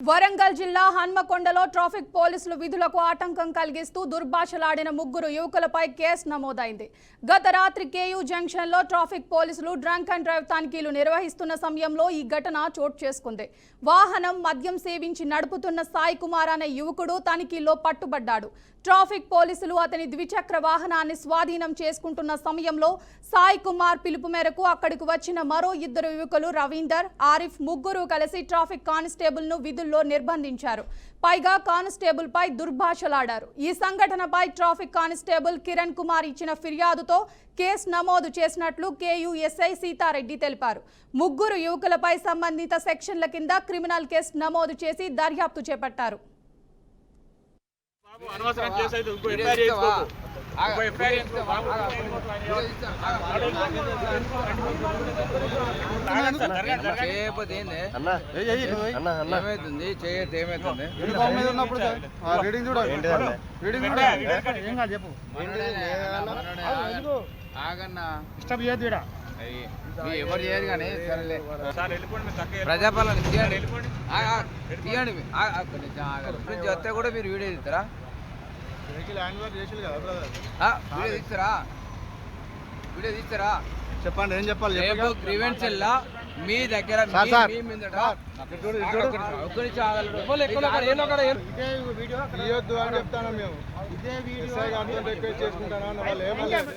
వరంగల్ జిల్లా హన్మకొండలో ట్రాఫిక్ పోలీసులు విధులకు ఆటంకం కలిగిస్తూ దుర్భాషలాడిన ముగ్గురు యువకులపై కేసు నమోదైంది. గత రాత్రి కేయూ జంక్షన్లో ట్రాఫిక్ పోలీసులు డ్రంక్ అండ్ డ్రైవ్ తనిఖీలు నిర్వహిస్తున్న సమయంలో ఈ ఘటన చోటు చేసుకుంది. వాహనం మద్యం సేవించి నడుపుతున్న సాయి కుమార్ అనే యువకుడు తనిఖీల్లో పట్టుబడ్డాడు. ట్రాఫిక్ పోలీసులు అతని ద్విచక్ర వాహనాన్ని స్వాధీనం చేసుకుంటున్న సమయంలో సాయి కుమార్ పిలుపు మేరకు అక్కడికి వచ్చిన మరో ఇద్దరు యువకులు రవీందర్, ఆరిఫ్ ముగ్గురు కలిసి ట్రాఫిక్ కానిస్టేబుల్ ను విధుల్లో నిర్బంధించారు. పైగా కానిస్టేబుల్ పై దుర్భాషలాడారు. ఈ సంఘటనపై ట్రాఫిక్ కానిస్టేబుల్ కిరణ్ కుమార్ ఇచ్చిన ఫిర్యాదుతో కేసు నమోదు చేసినట్లు కేయూ ఎస్ఐ సీతారెడ్డి తెలిపారు. ముగ్గురు యువకులపై సంబంధిత సెక్షన్ల కింద క్రిమినల్ కేసు నమోదు చేసి దర్యాప్తు చేపట్టారు. ఎవరు చేయరు కానీ ప్రజాపాలన తీయండి వస్తే కూడా మీరు వీడియో తీస్తారా? వీడియో తీస్తారా? చెప్పండి, ఏం చెప్పాలి? రేపు గ్రీవెన్స్ లా మీ దగ్గర చెప్తాను మేము. ఇదే వీడియో చేసుకుంటాను.